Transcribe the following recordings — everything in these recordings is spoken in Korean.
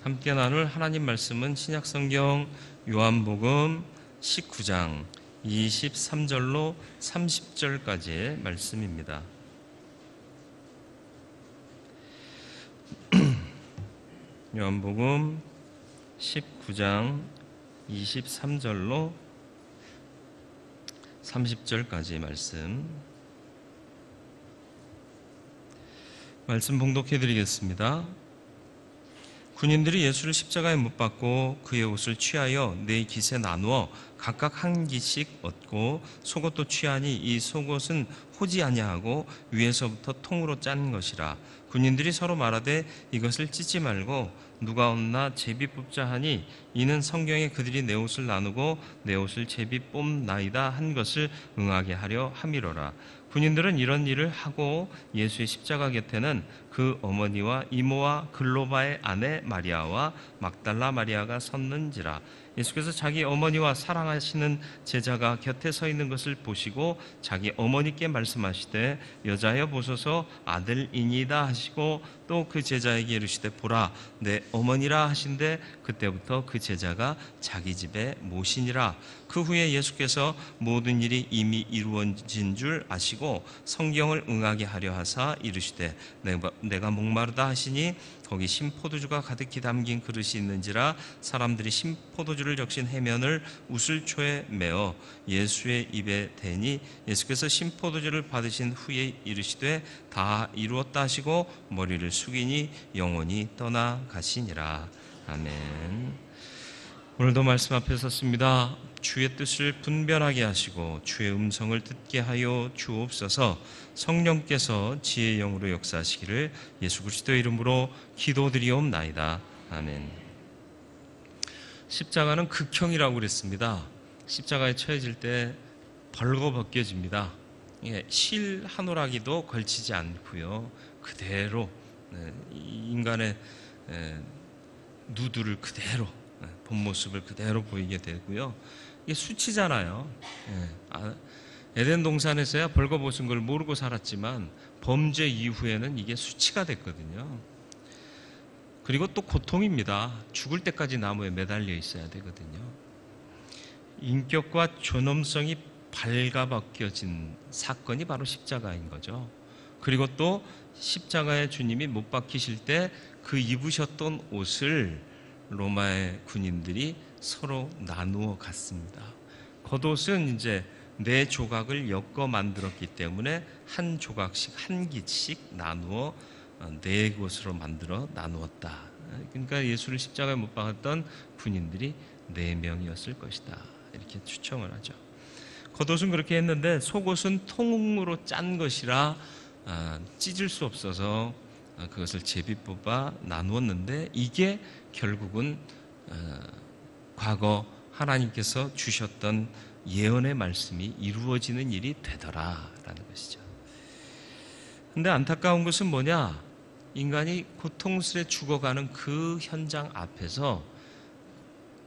함께 나눌 하나님 말씀은 신약성경 요한복음 19장 23절로 30절까지의 말씀입니다. 요한복음 19장 23절로 30절까지의 말씀 봉독해 드리겠습니다. 군인들이 예수를 십자가에 못 박고 그의 옷을 취하여 네 깃에 나누어 각각 한 깃씩 얻고 속옷도 취하니 이 속옷은 호지 아니하고 위에서부터 통으로 짠 것이라. 군인들이 서로 말하되 이것을 찢지 말고 누가 얻나 제비 뽑자 하니 이는 성경에 그들이 내 옷을 나누고 내 옷을 제비 뽑나이다 한 것을 응하게 하려 함이로라. 군인들은 이런 일을 하고 예수의 십자가 곁에는 그 어머니와 이모와 글로바의 아내 마리아와 막달라 마리아가 섰는지라. 예수께서 자기 어머니와 사랑하시는 제자가 곁에 서 있는 것을 보시고 자기 어머니께 말씀하시되 여자여 보소서 아들이니이다 하시고 또 그 제자에게 이르시되 보라 내 어머니라 하신데 그때부터 그 제자가 자기 집에 모시니라. 그 후에 예수께서 모든 일이 이미 이루어진 줄 아시고 성경을 응하게 하려 하사 이르시되 내가 목마르다 하시니 거기 신포도주가 가득히 담긴 그릇이 있는지라. 사람들이 신포도주를 적신 해면을 우슬초에 메어 예수의 입에 대니 예수께서 신포도주를 받으신 후에 이르시되 다 이루었다 하시고 머리를 숙이니 영원히 떠나가시니라. 아멘. 오늘도 말씀 앞에 섰습니다. 주의 뜻을 분별하게 하시고 주의 음성을 듣게 하여 주옵소서. 성령께서 지혜의 영으로 역사하시기를 예수 그리스도의 이름으로 기도드리옵나이다. 아멘. 십자가는 극형이라고 그랬습니다. 십자가에 처해질 때 벌거벗겨집니다. 실 한 오라기도 걸치지 않고요. 그대로 인간의 누드를 그대로 본 모습을 그대로 보이게 되고요. 이게 수치잖아요. 에덴 동산에서야 벌거벗은 걸 모르고 살았지만 범죄 이후에는 이게 수치가 됐거든요. 그리고 또 고통입니다. 죽을 때까지 나무에 매달려 있어야 되거든요. 인격과 존엄성이 발가벗겨진 사건이 바로 십자가인 거죠. 그리고 또 십자가에 주님이 못 박히실 때 그 입으셨던 옷을 로마의 군인들이 서로 나누어 갔습니다. 겉옷은 이제 네 조각을 엮어 만들었기 때문에 한 조각씩 한 깃씩 나누어 네 곳으로 만들어 나누었다. 그러니까 예수를 십자가에 못 박았던 군인들이 4명이었을 것이다. 이렇게 추정을 하죠. 겉옷은 그렇게 했는데 속옷은 통으로 짠 것이라 찢을 수 없어서 그것을 제비 뽑아 나누었는데 이게 결국은 과거 하나님께서 주셨던 예언의 말씀이 이루어지는 일이 되더라라는 것이죠. 근데 안타까운 것은 뭐냐? 인간이 고통스레 죽어가는 그 현장 앞에서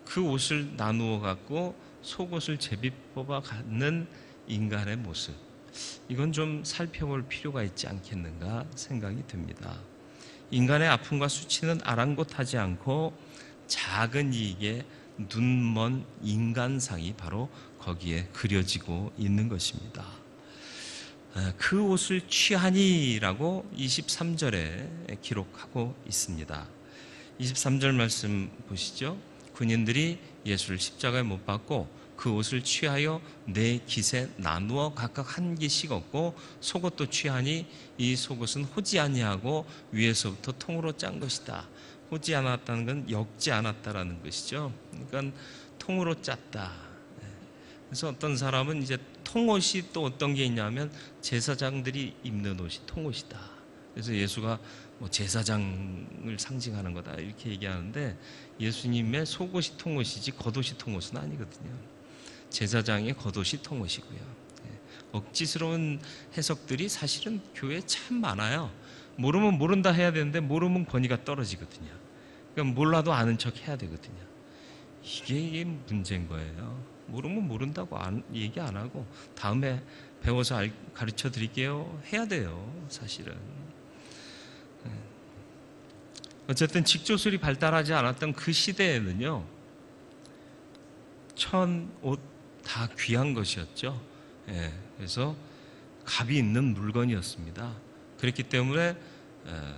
그 옷을 나누어 갖고 속옷을 제비 뽑아 갖는 인간의 모습, 이건 좀 살펴볼 필요가 있지 않겠는가 생각이 듭니다. 인간의 아픔과 수치는 아랑곳하지 않고 작은 이익에 눈먼 인간상이 바로 거기에 그려지고 있는 것입니다. 그 옷을 취하니라고 23절에 기록하고 있습니다. 23절 말씀 보시죠. 군인들이 예수를 십자가에 못 박고 그 옷을 취하여 네 깃에 나누어 각각 한 깃씩 얻고 속옷도 취하니 이 속옷은 호지 아니하고 위에서부터 통으로 짠 것이다. 호지 않았다는 건 엮지 않았다라는 것이죠. 그러니까 통으로 짰다. 그래서 어떤 사람은 이제 통옷이 또 어떤 게 있냐면 제사장들이 입는 옷이 통옷이다. 그래서 예수가 뭐 제사장을 상징하는 거다 이렇게 얘기하는데 예수님의 속옷이 통옷이지 겉옷이 통옷은 아니거든요. 제사장의 겉옷이 통옷이고요. 억지스러운 해석들이 사실은 교회에 참 많아요. 모르면 모른다 해야 되는데 모르면 권위가 떨어지거든요. 그러니까 몰라도 아는 척 해야 되거든요. 이게 문제인 거예요. 모르면 모른다고 얘기 안 하고 다음에 배워서 가르쳐 드릴게요 해야 돼요. 사실은 어쨌든 직조술이 발달하지 않았던 그 시대에는요, 천, 옷 다 귀한 것이었죠. 예, 그래서 값이 있는 물건이었습니다. 그렇기 때문에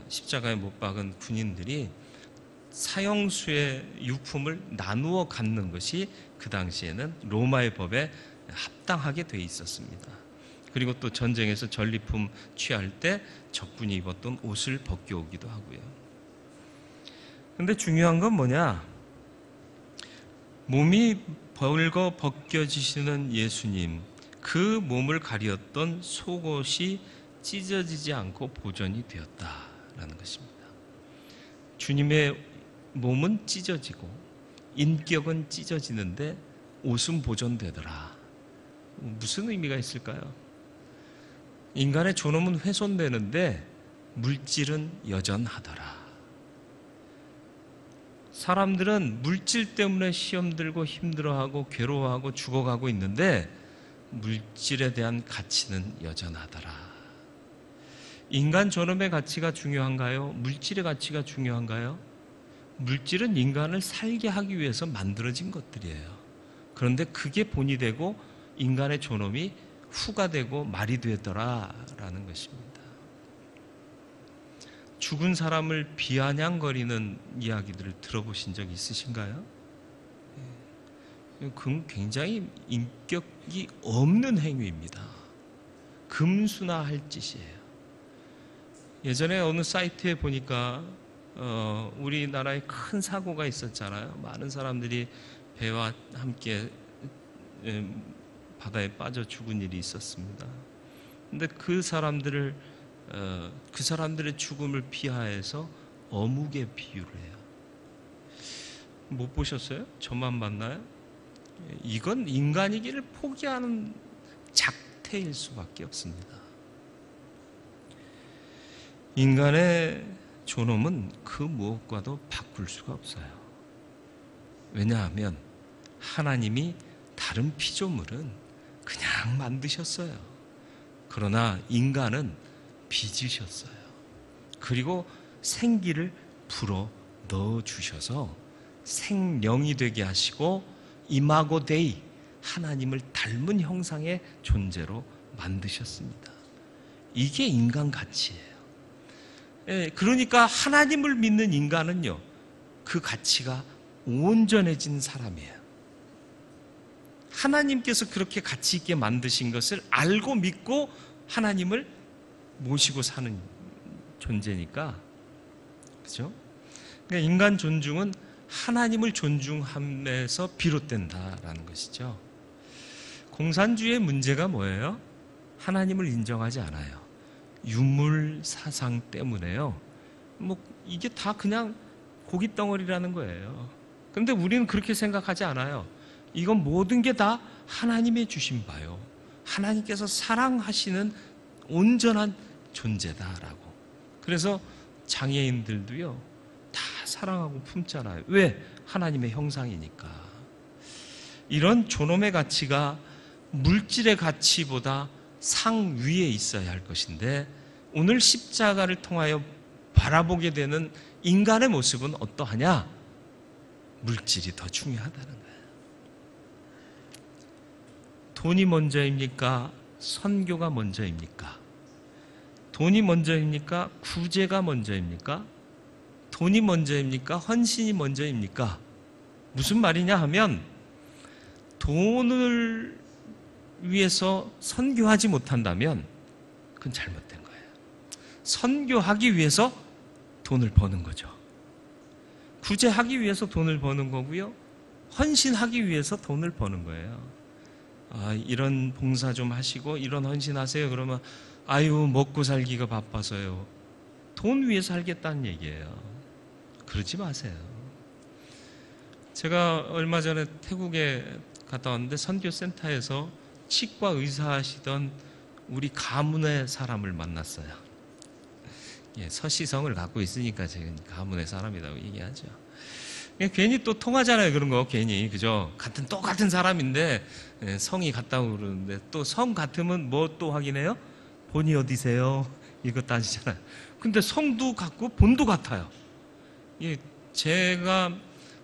십자가에 못 박은 군인들이 사형수의 유품을 나누어 갖는 것이 그 당시에는 로마의 법에 합당하게 돼 있었습니다. 그리고 또 전쟁에서 전리품 취할 때 적군이 입었던 옷을 벗겨오기도 하고요. 근데 중요한 건 뭐냐? 몸이 벌거 벗겨지시는 예수님, 그 몸을 가리었던 속옷이 찢어지지 않고 보존이 되었다라는 것입니다. 주님의 몸은 찢어지고 인격은 찢어지는데 옷은 보존되더라. 무슨 의미가 있을까요? 인간의 존엄은 훼손되는데 물질은 여전하더라. 사람들은 물질 때문에 시험 들고 힘들어하고 괴로워하고 죽어가고 있는데 물질에 대한 가치는 여전하더라. 인간 존엄의 가치가 중요한가요? 물질의 가치가 중요한가요? 물질은 인간을 살게 하기 위해서 만들어진 것들이에요. 그런데 그게 본이 되고 인간의 존엄이 후가 되고 말이 되더라라는 것입니다. 죽은 사람을 비아냥거리는 이야기들을 들어보신 적 있으신가요? 그건 굉장히 인격이 없는 행위입니다. 금수나할 짓이에요. 예전에 어느 사이트에 보니까 우리나라에 큰 사고가 있었잖아요. 많은 사람들이 배와 함께 바다에 빠져 죽은 일이 있었습니다. 근데 그 사람들의 죽음을 비하해서 어묵에 비유를 해요. 못 보셨어요? 저만 봤나요? 이건 인간이기를 포기하는 작태일 수밖에 없습니다. 인간의 존엄은 그 무엇과도 바꿀 수가 없어요. 왜냐하면 하나님이 다른 피조물은 그냥 만드셨어요. 그러나 인간은 빚으셨어요. 그리고 생기를 불어 넣어주셔서 생명이 되게 하시고 이마고 데이, 하나님을 닮은 형상의 존재로 만드셨습니다. 이게 인간 가치예요. 그러니까 하나님을 믿는 인간은요, 그 가치가 온전해진 사람이에요. 하나님께서 그렇게 가치 있게 만드신 것을 알고 믿고 하나님을 모시고 사는 존재니까, 그죠? 그러니까 인간 존중은 하나님을 존중함에서 비롯된다라는 것이죠. 공산주의의 문제가 뭐예요? 하나님을 인정하지 않아요. 유물 사상 때문에요. 이게 다 그냥 고깃 덩어리라는 거예요. 그런데 우리는 그렇게 생각하지 않아요. 이건 모든 게 다 하나님의 주신 바요. 하나님께서 사랑하시는 온전한 존재다라고. 그래서 장애인들도요, 다 사랑하고 품잖아요. 왜? 하나님의 형상이니까. 이런 존엄의 가치가 물질의 가치보다 상위에 있어야 할 것인데, 오늘 십자가를 통하여 바라보게 되는 인간의 모습은 어떠하냐? 물질이 더 중요하다는 거예요. 돈이 먼저입니까? 선교가 먼저입니까? 돈이 먼저입니까? 구제가 먼저입니까? 돈이 먼저입니까? 헌신이 먼저입니까? 무슨 말이냐 하면, 돈을 위해서 선교하지 못한다면 그건 잘못된 거예요. 선교하기 위해서 돈을 버는 거죠. 구제하기 위해서 돈을 버는 거고요, 헌신하기 위해서 돈을 버는 거예요. 이런 봉사 좀 하시고 이런 헌신하세요. 그러면 아유, 먹고 살기가 바빠서요. 돈 위해 살겠다는 얘기예요. 그러지 마세요. 제가 얼마 전에 태국에 갔다 왔는데 선교센터에서 치과 의사 하시던 우리 가문의 사람을 만났어요. 서시성을 갖고 있으니까 제가 가문의 사람이라고 얘기하죠. 괜히 또 통하잖아요, 그런 거. 괜히, 그죠? 똑같은 사람인데 성이 같다고 그러는데, 또 성 같으면 뭐 또 확인해요? 본이 어디세요? 이거 따지잖아요. 근데 성도 같고 본도 같아요. 예, 제가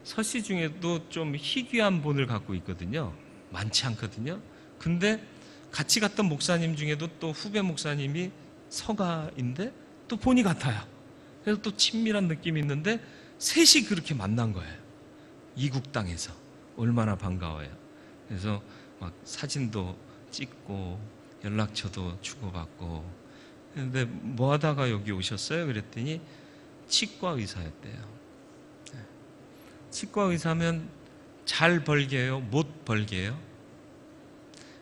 서씨 중에도 좀 희귀한 본을 갖고 있거든요. 많지 않거든요. 근데 같이 갔던 목사님 중에도 또 후배 목사님이 서가인데 또 본이 같아요. 그래서 또 친밀한 느낌이 있는데 셋이 그렇게 만난 거예요. 이국 땅에서. 얼마나 반가워요. 그래서 막 사진도 찍고 연락처도 주고받고. 근데 뭐 하다가 여기 오셨어요? 그랬더니 치과 의사였대요. 치과 의사면 잘 벌게요? 못 벌게요?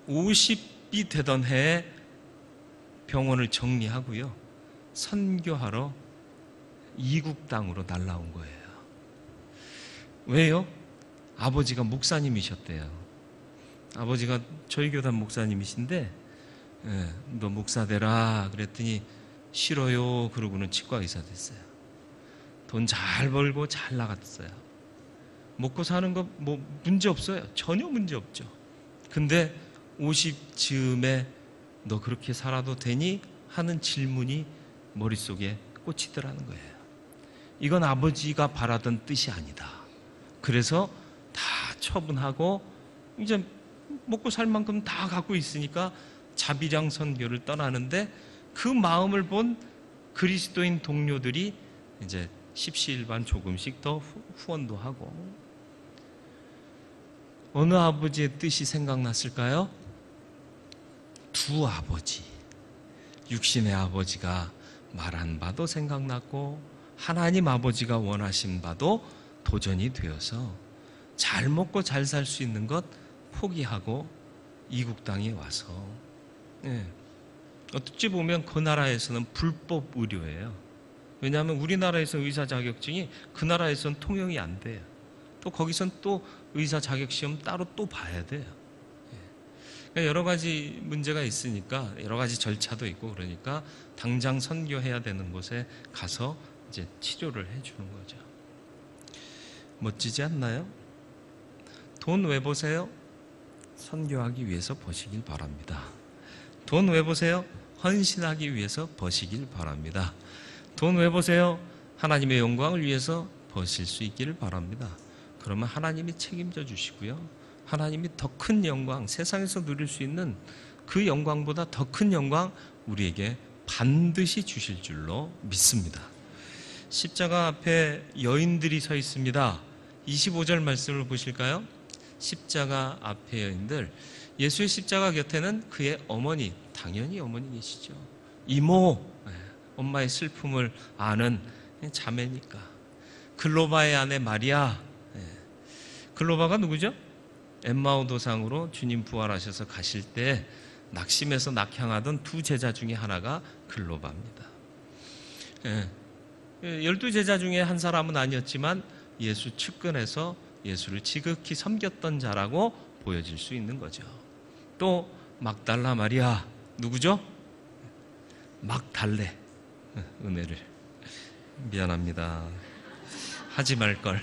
50이 되던 해에 병원을 정리하고요. 선교하러 이국 땅으로 날라온 거예요. 왜요? 아버지가 목사님이셨대요. 아버지가 저희 교단 목사님이신데 너 목사 되라 그랬더니 싫어요 그러고는 치과 의사 됐어요. 돈 잘 벌고 잘 나갔어요. 먹고 사는 거 뭐 문제 없어요. 전혀 문제 없죠. 근데 50 즈음에 너 그렇게 살아도 되니? 하는 질문이 머릿속에 꽂히더라는 거예요. 이건 아버지가 바라던 뜻이 아니다. 그래서 다 처분하고 이제 먹고 살 만큼 다 갖고 있으니까 자비량 선교를 떠나는데 그 마음을 본 그리스도인 동료들이 이제 십시일반 조금씩 더 후원도 하고. 어느 아버지의 뜻이 생각났을까요? 두 아버지. 육신의 아버지가 말한 바도 생각났고 하나님 아버지가 원하신 바도 도전이 되어서 잘 먹고 잘 살 수 있는 것 포기하고 이국 땅에 와서 어찌 보면 그 나라에서는 불법 의료예요. 왜냐하면 우리나라에서 의사 자격증이 그 나라에서는 통용이 안 돼요. 또 거기선 또 의사 자격시험 따로 또 봐야 돼요. 그러니까 여러 가지 문제가 있으니까 여러 가지 절차도 있고 그러니까 당장 선교해야 되는 곳에 가서 이제 치료를 해주는 거죠. 멋지지 않나요? 돈 왜 보세요? 선교하기 위해서 버시길 바랍니다. 돈 왜 보세요? 헌신하기 위해서 버시길 바랍니다. 돈 왜 보세요? 하나님의 영광을 위해서 버실 수 있기를 바랍니다. 그러면 하나님이 책임져 주시고요. 하나님이 더 큰 영광, 세상에서 누릴 수 있는 그 영광보다 더 큰 영광 우리에게 반드시 주실 줄로 믿습니다. 십자가 앞에 여인들이 서 있습니다. 25절 말씀을 보실까요? 십자가 앞에 여인들. 예수의 십자가 곁에는 그의 어머니, 당연히 어머니 계시죠. 이모, 엄마의 슬픔을 아는 자매니까. 글로바의 아내 마리아. 글로바가 누구죠? 엠마오 도상으로 주님 부활하셔서 가실 때 낙심해서 낙향하던 두 제자 중에 하나가 글로바입니다. 12제자 중에 한 사람은 아니었지만 예수 측근에서 예수를 지극히 섬겼던 자라고 보여질 수 있는 거죠. 또 막달라 마리아, 누구죠? 막달레. 은혜를 미안합니다. 하지 말걸.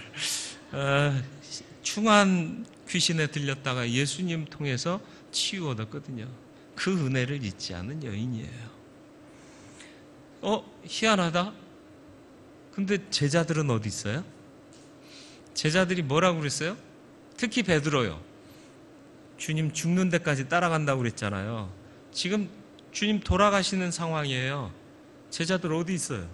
충한 귀신에 들렸다가 예수님 통해서 치유 얻었거든요. 그 은혜를 잊지 않은 여인이에요. 희한하다. 근데 제자들은 어디 있어요? 제자들이 뭐라고 그랬어요? 특히 베드로요. 주님 죽는 데까지 따라간다고 그랬잖아요. 지금 주님 돌아가시는 상황이에요. 제자들 어디 있어요?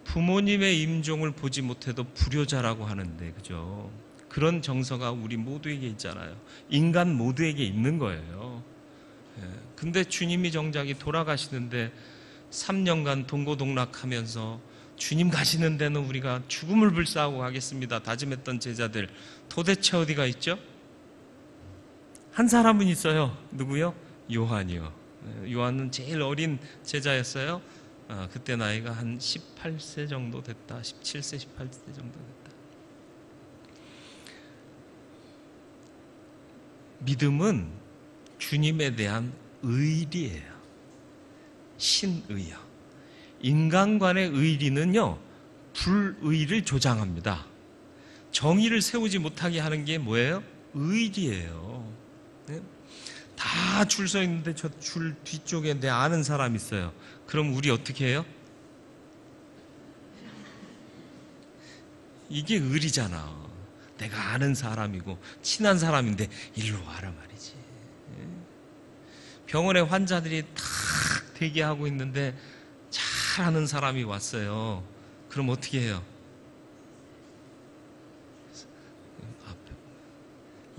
부모님의 임종을 보지 못해도 불효자라고 하는데, 그죠? 그런 정서가 우리 모두에게 있잖아요. 인간 모두에게 있는 거예요. 근데 주님이 정작이 돌아가시는데 3년간 동고동락하면서 주님 가시는 데는 우리가 죽음을 불사하고 가겠습니다 다짐했던 제자들 도대체 어디가 있죠? 한 사람은 있어요. 누구요? 요한이요. 요한은 제일 어린 제자였어요. 그때 나이가 한 18세 정도 됐다. 17세, 18세 정도 됐다. 믿음은 주님에 대한 의리예요. 신의요. 인간관의 의리는요, 불의를 조장합니다. 정의를 세우지 못하게 하는 게 뭐예요? 의리예요. 네? 다 줄 서 있는데 저 줄 뒤쪽에 내 아는 사람 있어요. 그럼 우리 어떻게 해요? 이게 의리잖아. 내가 아는 사람이고 친한 사람인데 일로 와라 말이지. 병원에 환자들이 탁 대기하고 있는데 잘 아는 사람이 왔어요. 그럼 어떻게 해요?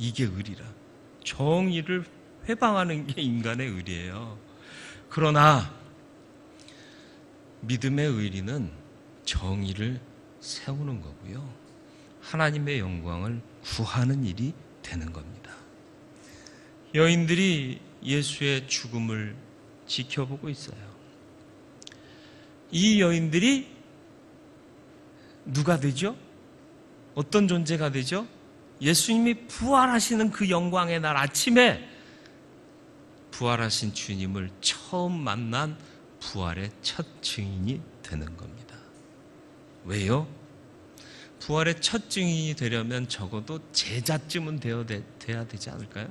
이게 의리라. 정의를 회방하는 게 인간의 의리예요. 그러나 믿음의 의리는 정의를 세우는 거고요, 하나님의 영광을 구하는 일이 되는 겁니다. 여인들이 예수의 죽음을 지켜보고 있어요. 이 여인들이 누가 되죠? 어떤 존재가 되죠? 예수님이 부활하시는 그 영광의 날 아침에 부활하신 주님을 처음 만난 부활의 첫 증인이 되는 겁니다. 왜요? 부활의 첫 증인이 되려면 적어도 제자쯤은 돼야 되지 않을까요?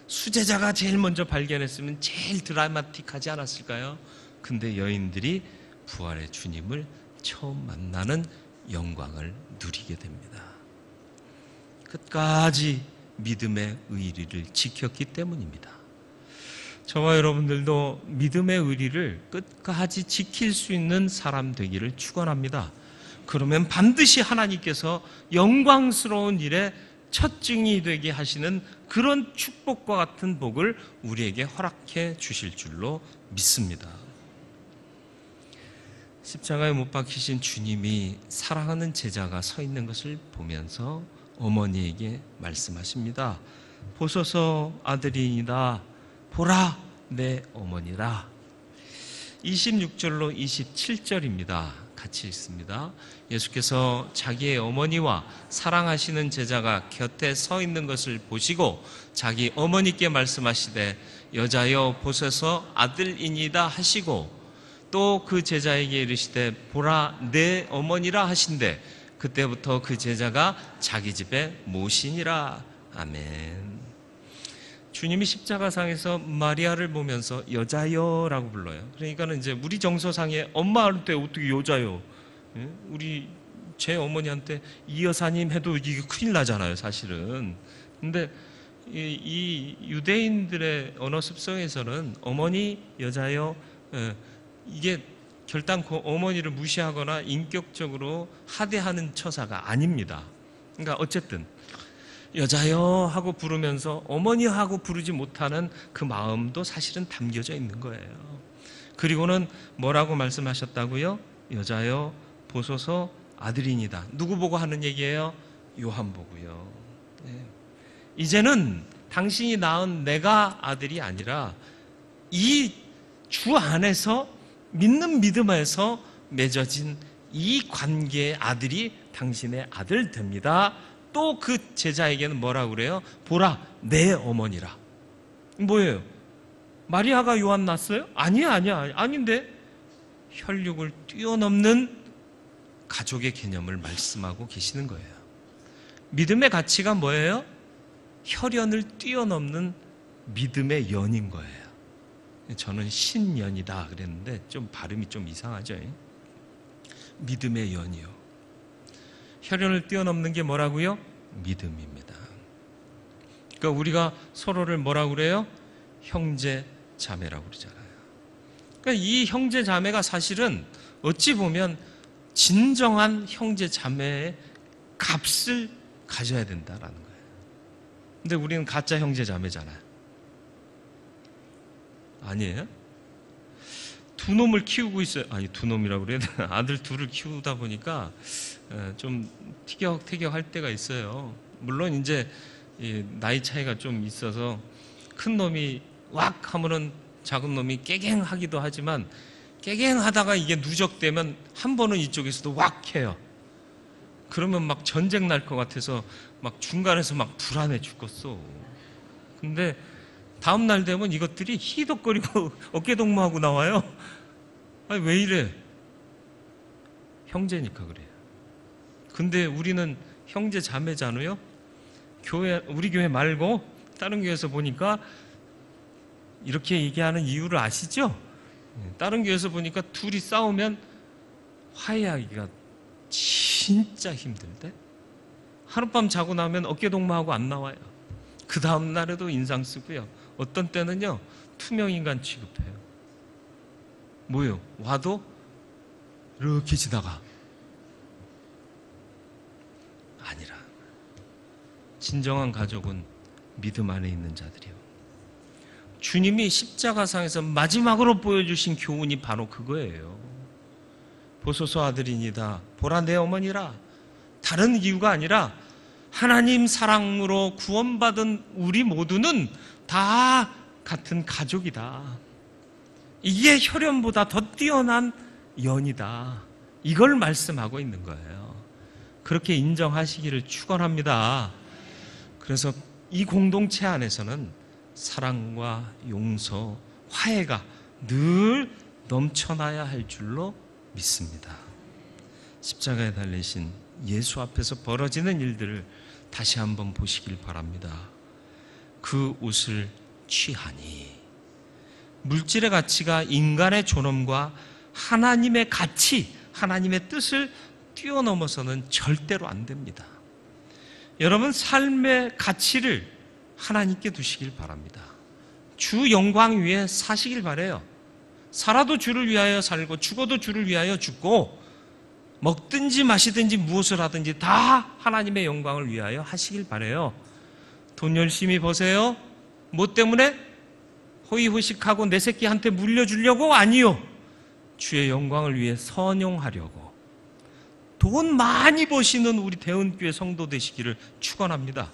수제자가 제일 먼저 발견했으면 제일 드라마틱하지 않았을까요? 근데 여인들이 부활의 주님을 처음 만나는 영광을 누리게 됩니다. 끝까지 믿음의 의리를 지켰기 때문입니다. 저와 여러분들도 믿음의 의리를 끝까지 지킬 수 있는 사람 되기를 축원합니다. 그러면 반드시 하나님께서 영광스러운 일에 첫 증인이 되게 하시는 그런 축복과 같은 복을 우리에게 허락해 주실 줄로 믿습니다. 십자가에 못 박히신 주님이 사랑하는 제자가 서 있는 것을 보면서 어머니에게 말씀하십니다. 보소서 아들이니다. 보라 내 어머니라. 26절로 27절입니다. 같이 읽습니다. 예수께서 자기의 어머니와 사랑하시는 제자가 곁에 서 있는 것을 보시고 자기 어머니께 말씀하시되 여자여 보소서 아들이니다 하시고 또 그 제자에게 이르시되 보라 내 어머니라 하신대 그때부터 그 제자가 자기 집에 모시니라. 아멘. 주님이 십자가상에서 마리아를 보면서 여자여라고 불러요. 그러니까는 이제 우리 정서상에 엄마한테 어떻게 여자여? 우리 제 어머니한테 이 여사님 해도 이게 큰일 나잖아요, 사실은. 근데 이 유대인들의 언어 습성에서는 어머니, 여자여, 이게 결단코 어머니를 무시하거나 인격적으로 하대하는 처사가 아닙니다. 그러니까 어쨌든 여자여 하고 부르면서 어머니 하고 부르지 못하는 그 마음도 사실은 담겨져 있는 거예요. 그리고는 뭐라고 말씀하셨다고요? 여자여 보소서 아들이니다. 누구 보고 하는 얘기예요? 요한 보고요. 네. 이제는 당신이 낳은 내가 아들이 아니라 이 주 안에서 믿는 믿음에서 맺어진 이 관계의 아들이 당신의 아들 됩니다. 또 그 제자에게는 뭐라고 그래요? 보라 내 어머니라. 뭐예요? 마리아가 요한 낳았어요? 아닌데 혈육을 뛰어넘는 가족의 개념을 말씀하고 계시는 거예요. 믿음의 가치가 뭐예요? 혈연을 뛰어넘는 믿음의 연인 거예요. 저는 신연이다 그랬는데 좀 발음이 좀 이상하죠. 믿음의 연이요. 혈연을 뛰어넘는 게 뭐라고요? 믿음입니다. 그러니까 우리가 서로를 뭐라고 그래요? 형제 자매라고 그러잖아요. 그러니까 이 형제 자매가 사실은 어찌 보면 진정한 형제 자매의 값을 가져야 된다라는 거예요. 근데 우리는 가짜 형제 자매잖아요. 아니에요? 두 놈을 키우고 있어요. 아니 두 놈이라고 그래야 되나? 아들 둘을 키우다 보니까 좀 티격태격할 때가 있어요. 물론 이제 나이 차이가 좀 있어서 큰 놈이 왁 하면은 작은 놈이 깨갱하기도 하지만 깨갱하다가 이게 누적되면 한 번은 이쪽에서도 왁 해요. 그러면 막 전쟁 날 것 같아서 막 중간에서 막 불안해 죽겠어. 근데 다음 날 되면 이것들이 희덕거리고 어깨동무하고 나와요. 아니 왜 이래? 형제니까 그래요. 근데 우리는 형제 자매잖아요. 우리 교회 말고 다른 교회에서 보니까 이렇게 얘기하는 이유를 아시죠? 다른 교회에서 보니까 둘이 싸우면 화해하기가 진짜 힘들 때 하룻밤 자고 나면 어깨동무하고 안 나와요. 그 다음 날에도 인상 쓰고요. 어떤 때는요 투명인간 취급해요. 뭐요? 와도 이렇게 지나가. 아니라 진정한 가족은 믿음 안에 있는 자들이요. 주님이 십자가상에서 마지막으로 보여주신 교훈이 바로 그거예요. 보소서 아들이니다 보라 내 어머니라. 다른 이유가 아니라 하나님 사랑으로 구원받은 우리 모두는 다 같은 가족이다. 이게 혈연보다 더 뛰어난 연이다. 이걸 말씀하고 있는 거예요. 그렇게 인정하시기를 축원합니다. 그래서 이 공동체 안에서는 사랑과 용서, 화해가 늘 넘쳐나야 할 줄로 믿습니다. 십자가에 달리신 예수 앞에서 벌어지는 일들을 다시 한번 보시길 바랍니다. 그 옷을 취하니 물질의 가치가 인간의 존엄과 하나님의 가치, 하나님의 뜻을 뛰어넘어서는 절대로 안 됩니다. 여러분 삶의 가치를 하나님께 두시길 바랍니다. 주 영광 위에 사시길 바라요. 살아도 주를 위하여 살고 죽어도 주를 위하여 죽고 먹든지 마시든지 무엇을 하든지 다 하나님의 영광을 위하여 하시길 바라요. 돈 열심히 버세요. 뭐 때문에? 호의호식하고 내 새끼한테 물려주려고? 아니요. 주의 영광을 위해 선용하려고. 돈 많이 버시는 우리 대은교회 성도 되시기를 축원합니다.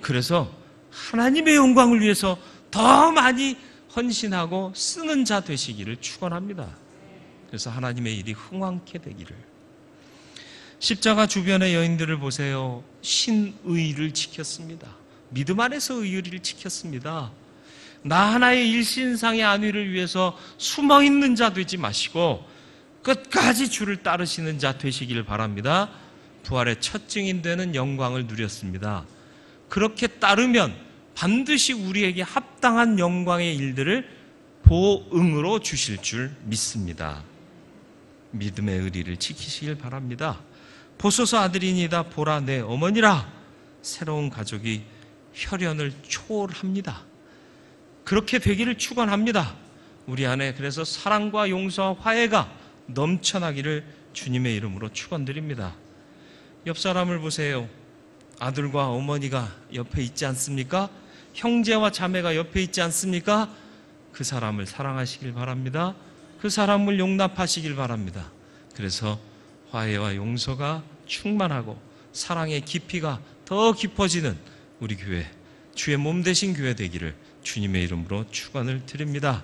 그래서 하나님의 영광을 위해서 더 많이 헌신하고 쓰는 자 되시기를 축원합니다. 그래서 하나님의 일이 흥왕케 되기를. 십자가 주변의 여인들을 보세요. 신의를 지켰습니다. 믿음 안에서 의의를 지켰습니다. 나 하나의 일신상의 안위를 위해서 숨어있는 자 되지 마시고 끝까지 주를 따르시는 자 되시길 바랍니다. 부활의 첫 증인 되는 영광을 누렸습니다. 그렇게 따르면 반드시 우리에게 합당한 영광의 일들을 보응으로 주실 줄 믿습니다. 믿음의 의리를 지키시길 바랍니다. 보소서 아들이니다 보라 내 어머니라. 새로운 가족이 혈연을 초월합니다. 그렇게 되기를 축원합니다. 우리 안에 그래서 사랑과 용서와 화해가 넘쳐나기를 주님의 이름으로 축원드립니다. 옆 사람을 보세요. 아들과 어머니가 옆에 있지 않습니까? 형제와 자매가 옆에 있지 않습니까? 그 사람을 사랑하시길 바랍니다. 그 사람을 용납하시길 바랍니다. 그래서 화해와 용서가 충만하고 사랑의 깊이가 더 깊어지는 우리 교회, 주의 몸 되신 교회 되기를 주님의 이름으로 축원을 드립니다.